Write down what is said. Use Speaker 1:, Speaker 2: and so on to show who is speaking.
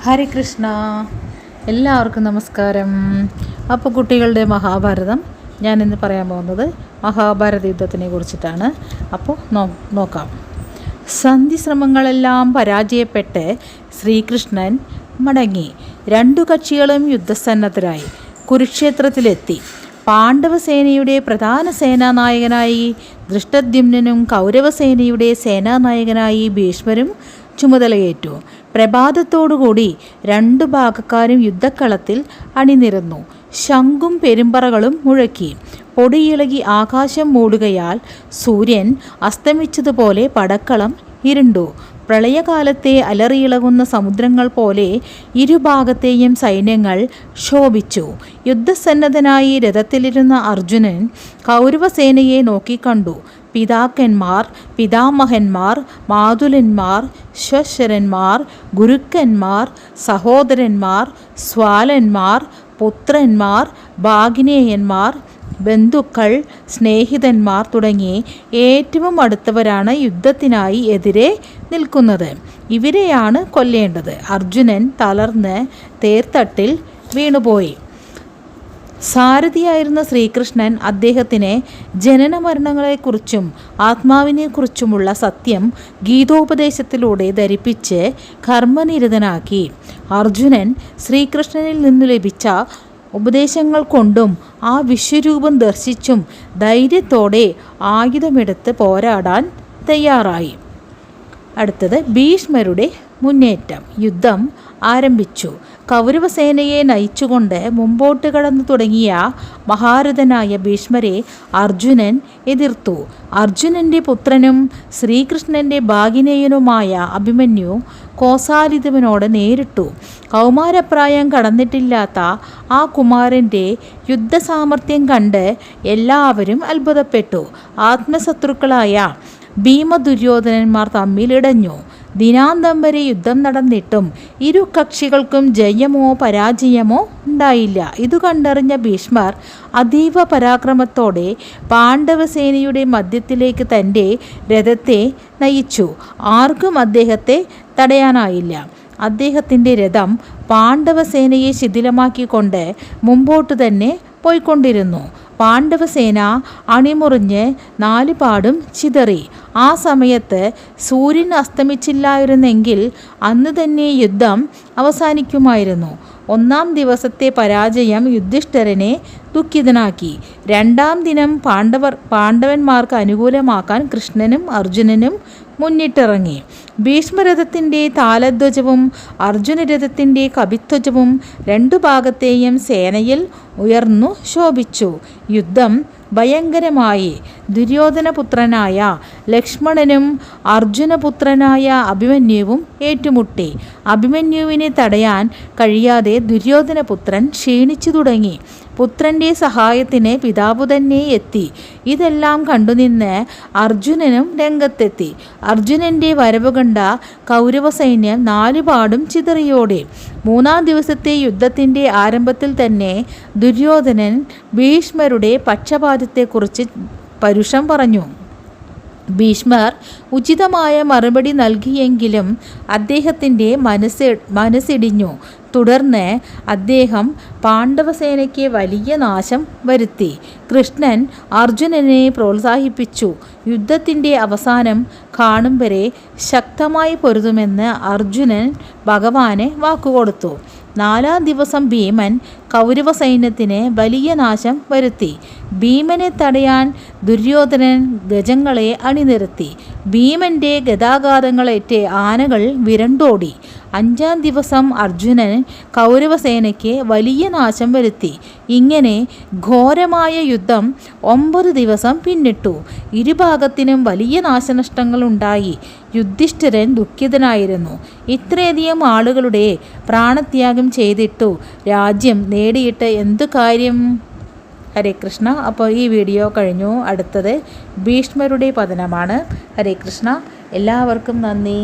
Speaker 1: ഹരേ കൃഷ്ണ. എല്ലാവർക്കും നമസ്കാരം. അപ്പോൾ കുട്ടികളുടെ മഹാഭാരതം ഞാനിന്ന് പറയാൻ പോകുന്നത് മഹാഭാരത യുദ്ധത്തിനെ കുറിച്ചിട്ടാണ്. അപ്പോൾ നോക്കാം. സന്ധിശ്രമങ്ങളെല്ലാം പരാജയപ്പെട്ട് ശ്രീകൃഷ്ണൻ മടങ്ങി. രണ്ടു കക്ഷികളും യുദ്ധസന്നദ്ധരായി കുരുക്ഷേത്രത്തിലെത്തി. പാണ്ഡവസേനയുടെ പ്രധാന സേനാനായകനായി ധൃഷ്ടദ്യുമ്നനും കൗരവസേനയുടെ സേനാനായകനായി ഭീഷ്മരും ചുമതലയേറ്റു. പ്രഭാതത്തോടുകൂടി രണ്ടു ഭാഗക്കാരും യുദ്ധക്കളത്തിൽ അണിനിരന്നു. ശംഖും പെരുമ്പറകളും മുഴക്കി. പൊടിയിളകി ആകാശം മൂടുകയാൽ സൂര്യൻ അസ്തമിച്ചതുപോലെ പടക്കളം ഇരുണ്ടു. പ്രളയകാലത്തെ അലറിയിളകുന്ന സമുദ്രങ്ങൾ പോലെ ഇരുഭാഗത്തെയും സൈന്യങ്ങൾ ശോഭിച്ചു. യുദ്ധസന്നദ്ധനായി രഥത്തിലിരുന്ന അർജുനൻ കൗരവസേനയെ നോക്കിക്കണ്ടു. പിതാക്കന്മാർ, പിതാമഹന്മാർ, മാതുലന്മാർ, ശ്വശരന്മാർ, ഗുരുക്കന്മാർ, സഹോദരന്മാർ, സ്വാലന്മാർ, പുത്രന്മാർ, ഭാഗിനേയന്മാർ, ബന്ധുക്കൾ, സ്നേഹിതന്മാർ തുടങ്ങി ഏറ്റവും അടുത്തവരാണ് യുദ്ധത്തിനായി എതിരെ നിൽക്കുന്നത്. ഇവരെയാണ് കൊല്ലേണ്ടത്. അർജുനൻ തളർന്ന് തേർത്തട്ടിൽ വീണുപോയി. സാരഥിയായിരുന്ന ശ്രീകൃഷ്ണൻ അദ്ദേഹത്തിനെ ജനനമരണങ്ങളെക്കുറിച്ചും ആത്മാവിനെക്കുറിച്ചുമുള്ള സത്യം ഗീതോപദേശത്തിലൂടെ ധരിപ്പിച്ച് കർമ്മനിരതനാക്കി. അർജുനൻ ശ്രീകൃഷ്ണനിൽ നിന്നു ലഭിച്ച ഉപദേശങ്ങൾ കൊണ്ടും ആ വിശ്വരൂപം ദർശിച്ചും ധൈര്യത്തോടെ ആയുധമെടുത്ത് പോരാടാൻ തയ്യാറായി. അടുത്തത് ഭീഷ്മരുടെ മുന്നേറ്റം. യുദ്ധം ആരംഭിച്ചു. കൗരവസേനയെ നയിച്ചുകൊണ്ട് മുമ്പോട്ട് കടന്നു തുടങ്ങിയ മഹാരഥനായ ഭീഷ്മരെ അർജുനൻ എതിർത്തു. അർജുനൻ്റെ പുത്രനും ശ്രീകൃഷ്ണൻ്റെ ഭാഗിനേയനുമായ അഭിമന്യു കോസാലിതവനോട് നേരിട്ടു. കൗമാരപ്രായം കടന്നിട്ടില്ലാത്ത ആ കുമാരൻ്റെ യുദ്ധസാമർഥ്യം കണ്ട് എല്ലാവരും അത്ഭുതപ്പെട്ടു. ആത്മശത്രുക്കളായ ഭീമദുര്യോധനന്മാർ തമ്മിലിടഞ്ഞു. ദിനാന്തം വരെ യുദ്ധം നടന്നിട്ടും ഇരു കക്ഷികൾക്കും ജയമോ പരാജയമോ ഉണ്ടായില്ല. ഇതു കണ്ടറിഞ്ഞ ഭീഷ്മർ അതീവ പരാക്രമത്തോടെ പാണ്ഡവസേനയുടെ മധ്യത്തിലേക്ക് തൻ്റെ രഥത്തെ നയിച്ചു. ആർക്കും അദ്ദേഹത്തെ തടയാനായില്ല. അദ്ദേഹത്തിൻ്റെ രഥം പാണ്ഡവസേനയെ ശിഥിലമാക്കിക്കൊണ്ട് മുമ്പോട്ട് തന്നെ പോയിക്കൊണ്ടിരുന്നു. പാണ്ഡവസേന അണിമുറിഞ്ഞ് നാലുപാടും ചിതറി. ആ സമയത്ത് സൂര്യൻ അസ്തമിച്ചില്ലായിരുന്നെങ്കിൽ അന്ന് തന്നെ യുദ്ധം അവസാനിക്കുമായിരുന്നു. ഒന്നാം ദിവസത്തെ പരാജയം യുധിഷ്ഠിരനെ ദുഃഖിതനാക്കി. രണ്ടാം ദിനം പാണ്ഡവന്മാർക്ക് അനുകൂലമാക്കാൻ കൃഷ്ണനും അർജുനനും മുന്നിട്ടിറങ്ങി. ഭീഷ്മരഥത്തിൻ്റെ താലധ്വജവും അർജുനരഥത്തിൻ്റെ കപിധ്വജവും രണ്ടു ഭാഗത്തെയും സേനയിൽ ഉയർന്നു ശോഭിച്ചു. യുദ്ധം ഭയങ്കരമായി. ദുര്യോധനപുത്രനായ ലക്ഷ്മണനും അർജുനപുത്രനായ അഭിമന്യുവും ഏറ്റുമുട്ടി. അഭിമന്യുവിനെ തടയാൻ കഴിയാതെ ദുര്യോധനപുത്രൻ ക്ഷീണിച്ചു തുടങ്ങി. പുത്രൻ്റെ സഹായത്തിന് പിതാവ് തന്നെ എത്തി. ഇതെല്ലാം കണ്ടുനിന്ന് അർജുനനും രംഗത്തെത്തി. അർജുനൻ്റെ വരവ് കണ്ട കൗരവസൈന്യം നാലുപാടും ചിതറിയോടി. മൂന്നാം ദിവസത്തെ യുദ്ധത്തിൻ്റെ ആരംഭത്തിൽ തന്നെ ദുര്യോധനൻ ഭീഷ്മരുടെ പക്ഷപാതത്തെക്കുറിച്ച് പരുഷം പറഞ്ഞു. ഭീഷ്മർ ഉചിതമായ മറുപടി നൽകിയെങ്കിലും അദ്ദേഹത്തിൻ്റെ മനസ്സിടിഞ്ഞു. തുടർന്ന് അദ്ദേഹം പാണ്ഡവസേനയ്ക്ക് വലിയ നാശം വരുത്തി. കൃഷ്ണൻ അർജുനനെ പ്രോത്സാഹിപ്പിച്ചു. യുദ്ധത്തിൻ്റെ അവസാനം കാണും വരെ ശക്തമായി പൊരുതുമെന്ന് അർജുനൻ ഭഗവാന് വാക്കുകൊടുത്തു. നാലാം ദിവസം ഭീമൻ കൗരവസൈന്യത്തിന് വലിയ നാശം വരുത്തി. ഭീമനെ തടയാൻ ദുര്യോധനൻ ഗജങ്ങളെ അണിനിരത്തി. ഭീമൻ്റെ ഗദാഘാതങ്ങളേറ്റ് ആനകൾ വിരണ്ടോടി. അഞ്ചാം ദിവസം അർജുനൻ കൗരവസേനയ്ക്ക് വലിയ നാശം വരുത്തി. ഇങ്ങനെ ഘോരമായ യുദ്ധം 9 ദിവസം പിന്നിട്ടു. ഇരുഭാഗത്തിനും വലിയ നാശനഷ്ടങ്ങളുണ്ടായി. യുധിഷ്ഠിരൻ ദുഃഖിതനായിരുന്നു. ഇത്രയധികം ആളുകളുടെ പ്രാണത്യാഗം ചെയ്തിട്ടു രാജ്യം നേടിയിട്ട് എന്തു കാര്യം? ഹരേ കൃഷ്ണ. അപ്പോൾ ഈ വീഡിയോ കഴിഞ്ഞു. അടുത്തത് ഭീഷ്മരുടെ പതനമാണ്. ഹരേ കൃഷ്ണ. എല്ലാവർക്കും നന്ദി.